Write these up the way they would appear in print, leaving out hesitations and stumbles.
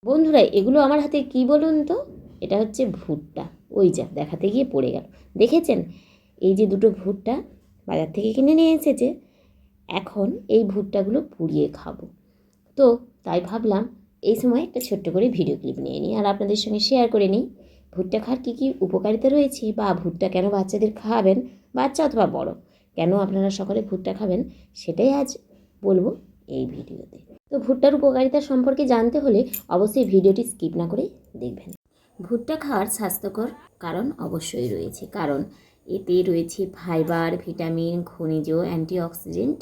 বন্ধুরা, এগুলো আমার হাতে কি বলুন তো? এটা হচ্ছে ভুট্টা। ওই যা দেখাতে গিয়ে পড়ে গেল। দেখেছেন? এই যে দুটো ভুট্টা বাজার থেকে কিনে নিয়ে এসেছে। এখন এই ভুট্টাগুলো পুড়িয়ে খাবো। তো তাই ভাবলাম এই সময় একটা ছোট্ট করে ভিডিও ক্লিপ নিয়ে নিই আর আপনাদের সঙ্গে শেয়ার করে নিই ভুট্টা খাওয়ার কী কী উপকারিতা রয়েছে, বা ভুট্টা কেন বাচ্চাদের খাওয়াবেন, বাচ্চা অথবা বড়, কেন আপনারা সকলে ভুট্টা খাবেন, সেটাই আজ বলবো এই ভিডিওতে। তো ভুট্টার উপকারিতা সম্পর্কে জানতে হলে অবশ্যই ভিডিওটি স্কিপ না করে দেখবেন। ভুট্টা খাওয়ার স্বাস্থ্যকর কারণ অবশ্যই রয়েছে, কারণ এতে রয়েছে ফাইবার, ভিটামিন, খনিজ, অ্যান্টিঅক্সিডেন্ট,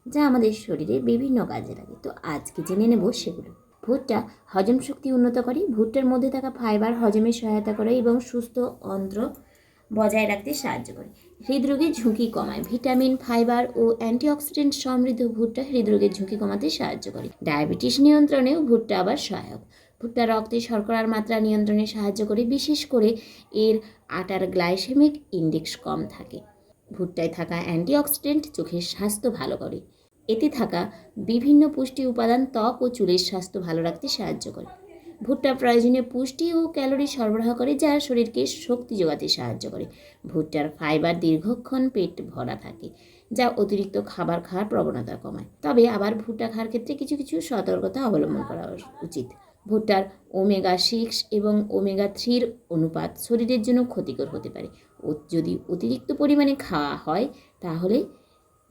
যা আমাদের শরীরে বিভিন্ন কাজে লাগে। তো আজকে জেনে নেব সেগুলো। ভুট্টা হজম শক্তি উন্নত করে। ভুট্টার মধ্যে থাকা ফাইবার হজমে সহায়তা করে এবং সুস্থ অন্ত্র বজায় রাখতে সাহায্য করে। হৃদরোগের ঝুঁকি কমায়। ভিটামিন, ফাইবার ও অ্যান্টিঅক্সিডেন্ট সমৃদ্ধ ভুট্টা হৃদরোগের ঝুঁকি কমাতে সাহায্য করে। ডায়াবেটিস নিয়ন্ত্রণেও ভুট্টা আবার সহায়ক। ভুট্টা রক্তে শর্করার মাত্রা নিয়ন্ত্রণে সাহায্য করে, বিশেষ করে এর আটার গ্লাইসেমিক ইন্ডেক্স কম থাকে। ভুট্টায় থাকা অ্যান্টিঅক্সিডেন্ট চোখের স্বাস্থ্য ভালো করে। এতে থাকা বিভিন্ন পুষ্টি উপাদান ত্বক ও চুলের স্বাস্থ্য ভালো রাখতে সাহায্য করে। ভুট্টা প্রয়োজনীয় পুষ্টি ও ক্যালোরি সরবরাহ করে, যা শরীরকে শক্তি যোগাতে সাহায্য করে। ভুট্টার ফাইবার দীর্ঘক্ষণ পেট ভরা থাকে, যা অতিরিক্ত খাবার খাওয়ার প্রবণতা কমায়। তবে আবার ভুট্টা খাওয়ার ক্ষেত্রে কিছু কিছু সতর্কতা অবলম্বন করা উচিত। ভুট্টার ওমেগা-6 এবং ওমেগা-3 অনুপাত শরীরের জন্য ক্ষতিকর হতে পারে। যদি অতিরিক্ত পরিমাণে খাওয়া হয় তাহলে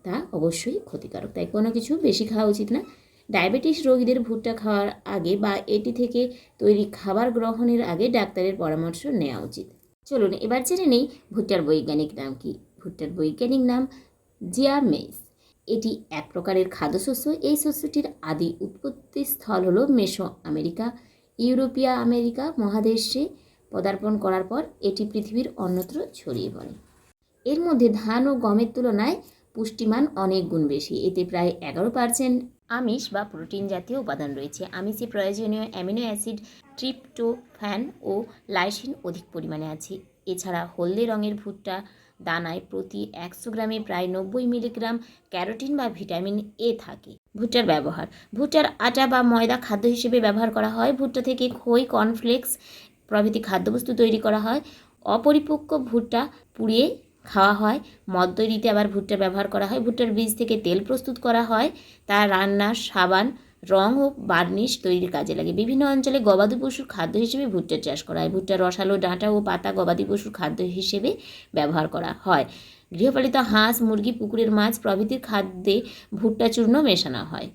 তা অবশ্যই ক্ষতিকারক, তাই কোনো কিছু বেশি খাওয়া উচিত না। ডায়াবেটিস রোগীদের ভুট্টা খাওয়ার আগে বা এটি থেকে তৈরি খাবার গ্রহণের আগে ডাক্তারের পরামর্শ নেওয়া উচিত। চলুন এবার জেনে নেই ভুট্টার বৈজ্ঞানিক নাম কি। ভুট্টার বৈজ্ঞানিক নাম জিয়া মেইস। এটি এক প্রকারের খাদ্যশস্য। এই শস্যটির আদি উৎপত্তি স্থল হলো মেসো আমেরিকা। ইউরোপীয় আমেরিকা মহাদেশে পদার্পণ করার পর এটি পৃথিবীর অন্যত্র ছড়িয়ে পড়ে। এর মধ্যে ধান ও গমের তুলনায় পুষ্টিমান অনেক গুণ বেশি। এতে প্রায় 11% আমিষ বা প্রোটিন জাতীয় উপাদান রয়েছে। আমিষে প্রয়োজনীয় অ্যামিনো অ্যাসিড, ট্রিপ্টোফ্যান ও লাইসিন অধিক পরিমাণে আছে। এছাড়া হলদে রঙের ভুট্টা দানায় প্রতি 100 গ্রামে প্রায় 90 মিলিগ্রাম ক্যারোটিন বা ভিটামিন এ থাকে। ভুট্টার ব্যবহার। ভুট্টার আটা বা ময়দা খাদ্য হিসেবে ব্যবহার করা হয়। ভুট্টা থেকে খই, কর্নফ্লেক্স প্রভৃতি খাদ্যবস্তু তৈরি করা হয়। অপরিপক্ক ভুট্টা পুড়িয়ে খাওয়া হয়। মদ তৈরিতে আবার ভুট্টা ব্যবহার করা হয়। ভুট্টার বীজ থেকে তেল প্রস্তুত করা হয়, তা রান্না, সাবান, রং ও বার্নিশ তৈরির কাজে লাগে। বিভিন্ন অঞ্চলে গবাদি পশুর খাদ্য হিসেবে ভুট্টার চাষ করা হয়। ভুট্টার রসালো ডাঁটা ও পাতা গবাদি পশুর খাদ্য হিসেবে ব্যবহার করা হয়। গৃহপালিত হাঁস, মুরগি, পুকুরের মাছ প্রভৃতির খাদ্যে ভুট্টা চূর্ণ মেশানো হয়।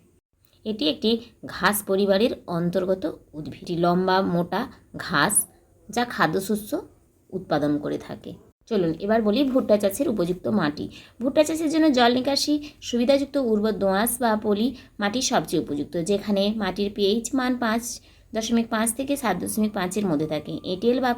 এটি একটি ঘাস পরিবারের অন্তর্গত উদ্ভিদ। লম্বা মোটা ঘাস, যা খাদ্যশস্য উৎপাদন করে থাকে। চলুন এবার বলি ভুট্টা চাষের উপযুক্ত মাটি। ভুট্টা চাষের জন্য জল নিকাশি সুবিধাযুক্ত উর্বর দোআঁশ বা পলি মাটি সবচেয়ে উপযুক্ত, যেখানে মাটির পিএইচ মান 5.5 থেকে 7.5-এর মধ্যে থাকে। এঁটেল বা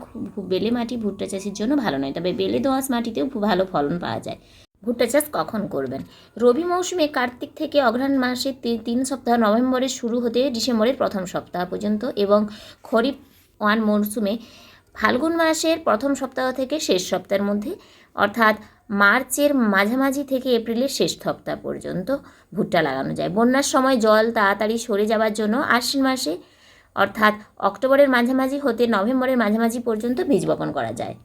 বেলে মাটি ভুট্টা চাষের জন্য ভালো নয়, তবে বেলে দোআঁশ মাটিতেও ভালো ফলন পাওয়া যায়। ভুট্টা চাষ কখন করবেন? রবি মৌসুমে কার্তিক থেকে অঘ্রাণ মাসের 3 সপ্তাহ, নভেম্বরের শুরু হতে ডিসেম্বরের প্রথম সপ্তাহ পর্যন্ত, এবং খরিফ মৌসুমে ফাল্গুন মাসের প্রথম সপ্তাহ থেকে শেষ সপ্তাহের মধ্যে, অর্থাৎ মার্চের মাঝামাঝি থেকে এপ্রিলের শেষ সপ্তাহ পর্যন্ত ভুট্টা লাগানো যায়। বন্যার সময় জল তাড়াতাড়ি সরে যাওয়ার জন্য আশ্বিন মাসে, অর্থাৎ অক্টোবরের মাঝামাঝি হতে নভেম্বরের মাঝামাঝি পর্যন্ত বীজ বপন করা যায়।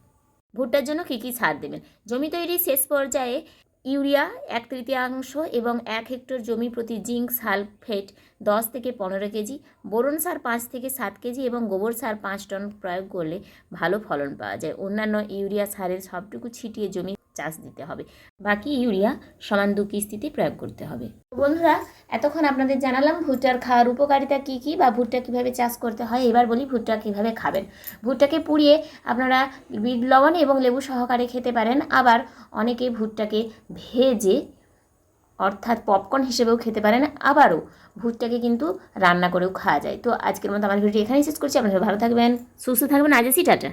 ভুট্টার জন্য কী কী সার দেবেন? জমি তৈরির শেষ পর্যায়ে ইউরিয়া 1/3 এবং 1 হেক্টর জমি প্রতি জিঙ্ক সালফেট 10 থেকে 15 কেজি, বোরন সার 5 থেকে 7 কেজি এবং গোবর সার 5 টন প্রয়োগ করলে ভালো ফলন পাওয়া যায়। অন্যান্য ইউরিয়া সারের সবটুকু ছিটিয়ে জমি চাষ দিতে হবে। বাকি ইউরিয়া সমান 2 কিস্তিতে প্রয়োগ করতে হবে। বন্ধুরা, এতক্ষণ আপনাদের জানালাম ভুট্টার খাওয়ার উপকারিতা কী কী, বা ভুট্টা কীভাবে চাষ করতে হয়। এবার বলি ভুট্টা কীভাবে খাবেন। ভুট্টাকে পুড়িয়ে আপনারা বিট লবণ এবং লেবু সহকারে খেতে পারেন। আবার অনেকে ভুট্টাকে ভেজে, অর্থাৎ পপকর্ন হিসেবেও খেতে পারেন। আবারও ভুট্টাকে কিন্তু রান্না করেও খাওয়া যায়। তো আজকের মতো আমার ভিডিওটি এখানেই শেষ করছি। আপনারা ভালো থাকবেন, সুস্থ থাকবেন। আজ আসি, টাটা।